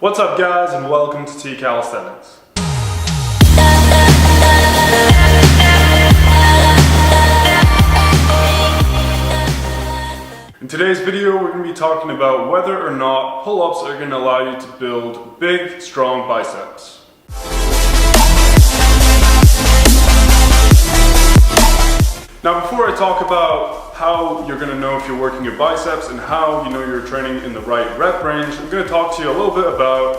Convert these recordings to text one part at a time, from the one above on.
What's up guys, and welcome to T Calisthenics. In today's video we're going to be talking about whether or not pull-ups are going to allow you to build big, strong biceps. Now before I talk about how you're going to know if you're working your biceps and how you know you're training in the right rep range, I'm going to talk to you a little bit about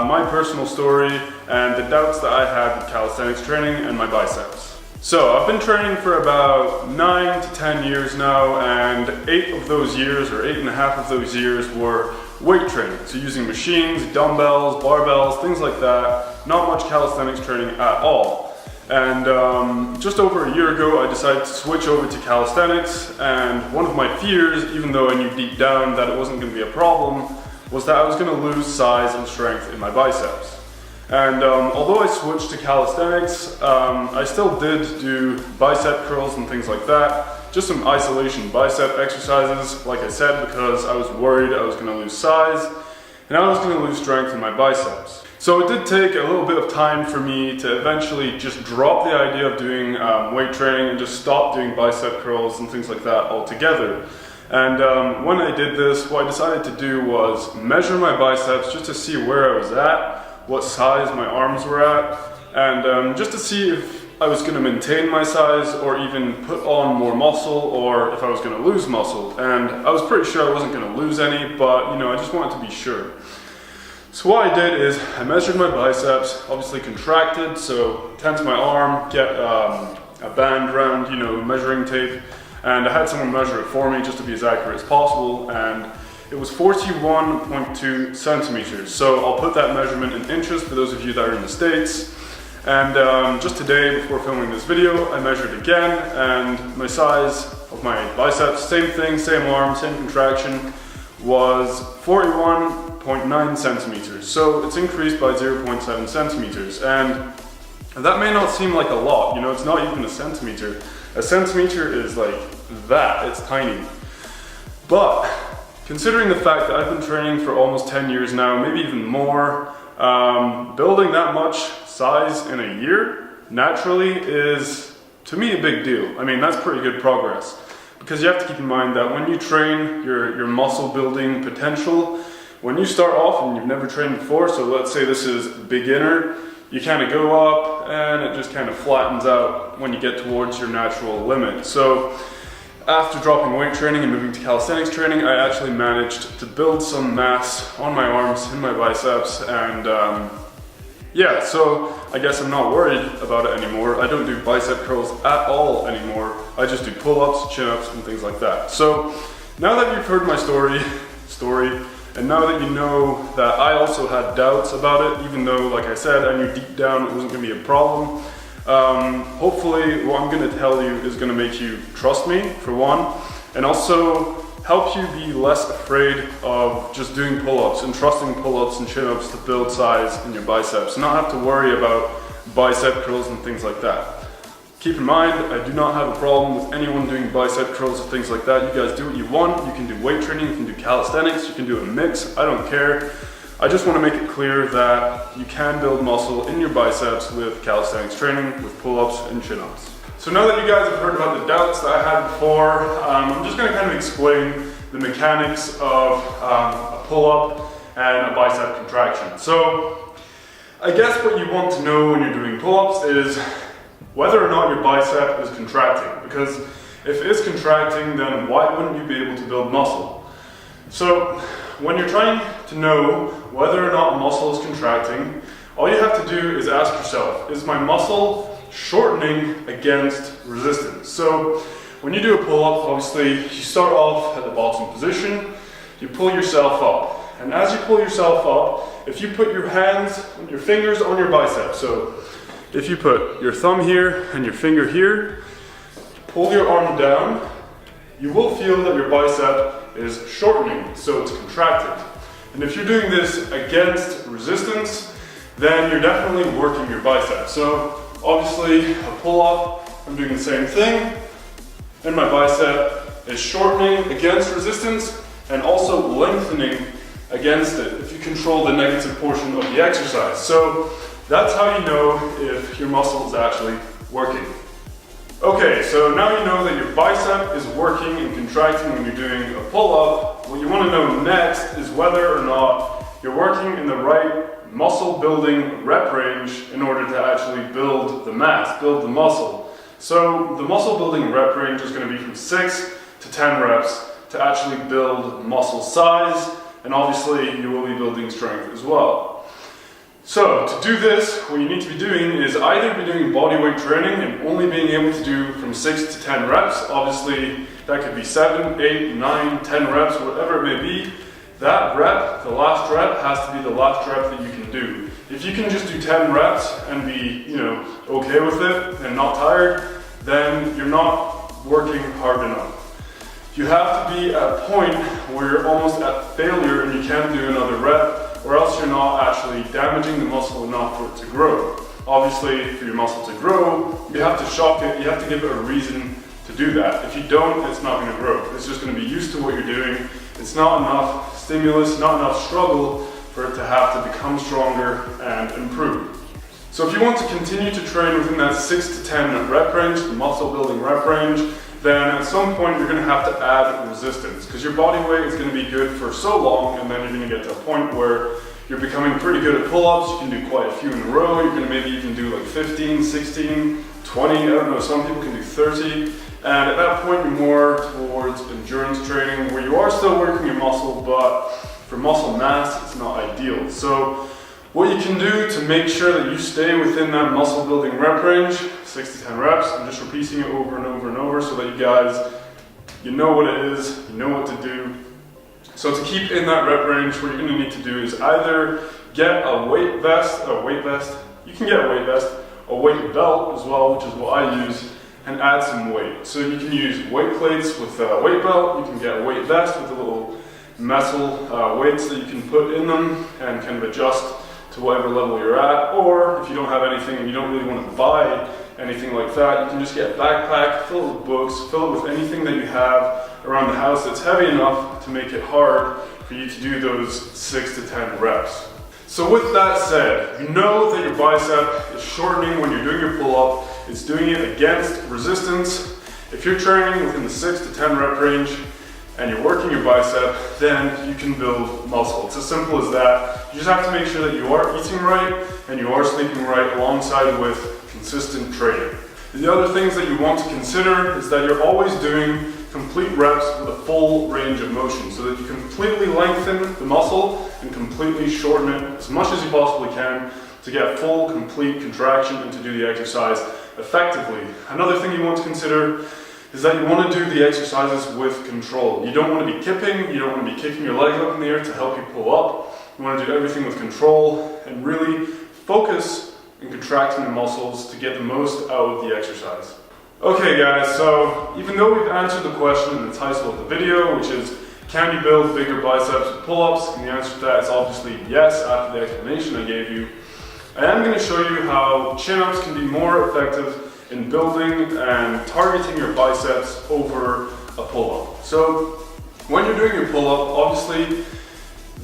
my personal story and the doubts that I had with calisthenics training and my biceps. So I've been training for about 9 to 10 years now, and 8 of those years, or 8.5 of those years, were weight training. So using machines, dumbbells, barbells, things like that. Not much calisthenics training at all. And just over a year ago I decided to switch over to calisthenics, and one of my fears, even though I knew deep down that it wasn't going to be a problem, was that I was going to lose size and strength in my biceps. And although I switched to calisthenics, I still did do bicep curls and things like that. Just some isolation bicep exercises, like I said, because I was worried I was going to lose size and I was going to lose strength in my biceps. So it did take a little bit of time for me to eventually just drop the idea of doing weight training and just stop doing bicep curls and things like that altogether. And when I did this, what I decided to do was measure my biceps just to see where I was at, what size my arms were at, and just to see if I was going to maintain my size or even put on more muscle, or if I was going to lose muscle. And I was pretty sure I wasn't going to lose any, but you know, I just wanted to be sure. So what I did is I measured my biceps, obviously contracted, so tense my arm, get a band around, you know, measuring tape, and I had someone measure it for me just to be as accurate as possible, and it was 41.2 centimeters. So I'll put that measurement in inches for those of you that are in the States. And just today, before filming this video, I measured again, and my size of my biceps, same thing, same arm, same contraction, was 41.9 centimeters. So it's increased by 0.7 centimeters. And that may not seem like a lot, you know, it's not even a centimeter. A centimeter is like that, it's tiny. But considering the fact that I've been training for almost 10 years now, maybe even more, building that much size in a year naturally is, to me, a big deal. I mean, that's pretty good progress. Because you have to keep in mind that when you train your muscle building potential, when you start off and you've never trained before, so let's say this is beginner, you kind of go up and it just kind of flattens out when you get towards your natural limit. So after dropping weight training and moving to calisthenics training, I actually managed to build some mass on my arms, in my biceps, and yeah, so I guess I'm not worried about it anymore. I don't do bicep curls at all anymore. I just do pull-ups, chin-ups, and things like that. So now that you've heard my story, and now that you know that I also had doubts about it, even though, like I said, I knew deep down it wasn't going to be a problem, hopefully what I'm going to tell you is going to make you trust me, for one, and also help you be less afraid of just doing pull-ups and trusting pull-ups and chin-ups to build size in your biceps, and not have to worry about bicep curls and things like that. Keep in mind, I do not have a problem with anyone doing bicep curls or things like that. You guys do what you want. You can do weight training, you can do calisthenics, you can do a mix, I don't care. I just want to make it clear that you can build muscle in your biceps with calisthenics training, with pull-ups and chin-ups. So now that you guys have heard about the doubts that I had before, I'm just going to kind of explain the mechanics of a pull-up and a bicep contraction. So I guess what you want to know when you're doing pull-ups is whether or not your bicep is contracting. Because if it is contracting, then why wouldn't you be able to build muscle? So when you're trying to know whether or not muscle is contracting, all you have to do is ask yourself, is my muscle shortening against resistance? So when you do a pull-up, obviously you start off at the bottom position, you pull yourself up. And as you pull yourself up, if you put your hands, your fingers on your bicep, so if you put your thumb here and your finger here, pull your arm down, you will feel that your bicep is shortening, so it's contracted. And if you're doing this against resistance, then you're definitely working your bicep. So obviously a pull-up, I'm doing the same thing, and my bicep is shortening against resistance and also lengthening against it. If you control the negative portion of the exercise. So that's how you know if your muscle is actually working. Okay, so now you know that your bicep is working and contracting when you're doing a pull-up. What you want to know next is whether or not you're working in the right muscle building rep range in order to actually build the mass, build the muscle. So the muscle building rep range is going to be from 6 to 10 reps to actually build muscle size, and obviously you will be building strength as well. So to do this, what you need to be doing is either be doing bodyweight training and only being able to do from 6 to 10 reps. Obviously that could be 7, 8, 9, 10 reps, whatever it may be. That rep, the last rep, has to be the last rep that you can do. If you can just do 10 reps and be, okay with it and not tired, then you're not working hard enough. You have to be at a point where you're almost at failure and you can't do another rep, or else you're not actually damaging the muscle enough for it to grow. Obviously, for your muscle to grow, you have to shock it, you have to give it a reason to do that. If you don't, it's not going to grow. It's just going to be used to what you're doing. It's not enough stimulus, not enough struggle for it to have to become stronger and improve. So if you want to continue to train within that 6 to 10 rep range, the muscle building rep range, then at some point you're going to have to add resistance, because your body weight is going to be good for so long, and then you're going to get to a point where you're becoming pretty good at pull-ups. You can do quite a few in a row. You're going to maybe even do like 15, 16, 20, I don't know, some people can do 30. And at that point you're more towards endurance training, where you are still working your muscle, but for muscle mass it's not ideal. So what you can do to make sure that you stay within that muscle building rep range, 6 to 10 reps, I'm just repeating it over and over and over so that you guys, you know what it is, you know what to do. So to keep in that rep range, what you're going to need to do is either get a weight vest, you can get a weight vest, a weight belt as well, which is what I use, and add some weight. So you can use weight plates with a weight belt, you can get a weight vest with a little metal weights that you can put in them and kind of adjust to whatever level you're at, or if you don't have anything and you don't really want to buy anything like that, you can just get a backpack, fill it with books, fill it with anything that you have around the house that's heavy enough to make it hard for you to do those 6 to 10 reps. So with that said, you know that your bicep is shortening when you're doing your pull-up, it's doing it against resistance. If you're training within the 6 to 10 rep range, and you're working your bicep, then you can build muscle. It's as simple as that. You just have to make sure that you are eating right and you are sleeping right alongside with consistent training. The other things that you want to consider is that you're always doing complete reps with a full range of motion so that you completely lengthen the muscle and completely shorten it as much as you possibly can to get full, complete contraction and to do the exercise effectively. Another thing you want to consider is that you want to do the exercises with control. You don't want to be kipping, you don't want to be kicking your leg up in the air to help you pull up. You want to do everything with control and really focus on contracting the muscles to get the most out of the exercise. Okay guys, so even though we've answered the question in the title of the video, which is, can you build bigger biceps with pull-ups? And the answer to that is obviously yes, after the explanation I gave you. I am going to show you how chin-ups can be more effective in building and targeting your biceps over a pull-up. So when you're doing your pull-up, obviously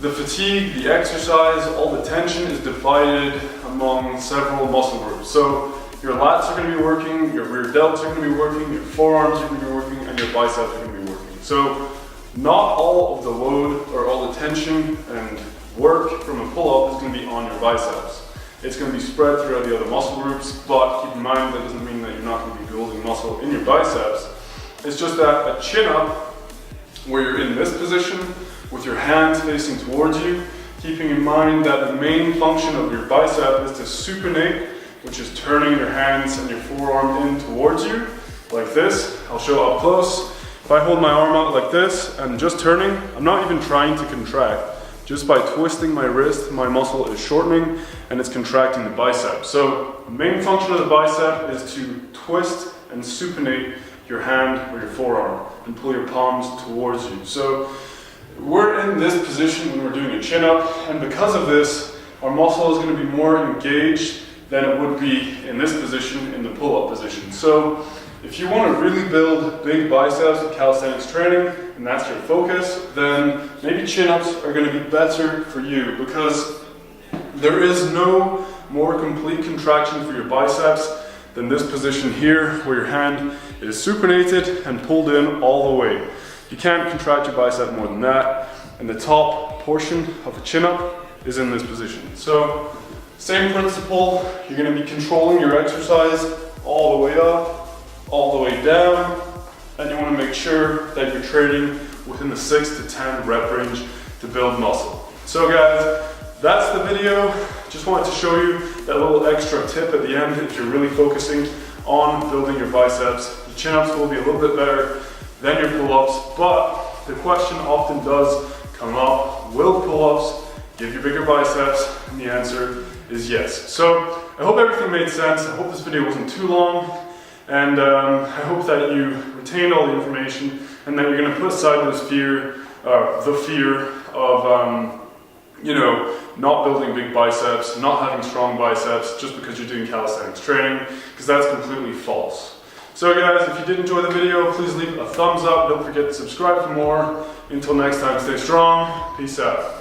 the fatigue, the exercise, all the tension is divided among several muscle groups. So your lats are going to be working, your rear delts are going to be working, your forearms are going to be working, and your biceps are going to be working. So not all of the load or all the tension and work from a pull-up is going to be on your biceps. It's going to be spread throughout the other muscle groups, but keep in mind that doesn't mean that you're not going to be building muscle in your biceps. It's just that a chin-up, where you're in this position with your hands facing towards you, keeping in mind that the main function of your bicep is to supinate, which is turning your hands and your forearm in towards you, like this. I'll show up close. If I hold my arm out like this and just turning, I'm not even trying to contract. Just by twisting my wrist, my muscle is shortening and it's contracting the bicep. So the main function of the bicep is to twist and supinate your hand or your forearm and pull your palms towards you. So we're in this position when we're doing a chin-up, and because of this, our muscle is going to be more engaged than it would be in this position, in the pull-up position. So If you want to really build big biceps with calisthenics training, and that's your focus, then maybe chin-ups are going to be better for you, because there is no more complete contraction for your biceps than this position here, where your hand is supinated and pulled in all the way. You can't contract your bicep more than that, and the top portion of the chin-up is in this position. So, same principle, you're going to be controlling your exercise all the way up, all the way down, and you want to make sure that you're training within the 6 to 10 rep range to build muscle. So guys, that's the video. Just wanted to show you that little extra tip at the end. If you're really focusing on building your biceps, the chin-ups will be a little bit better than your pull-ups, but the question often does come up, will pull-ups give you bigger biceps? And the answer is yes. So I hope everything made sense. I hope this video wasn't too long, and I hope that you retained all the information and that you're going to put aside those the fear of you know, not building big biceps, not having strong biceps just because you're doing calisthenics training, because that's completely false. So guys, if you did enjoy the video, please leave a thumbs up. Don't forget to subscribe for more. Until next time, stay strong. Peace out.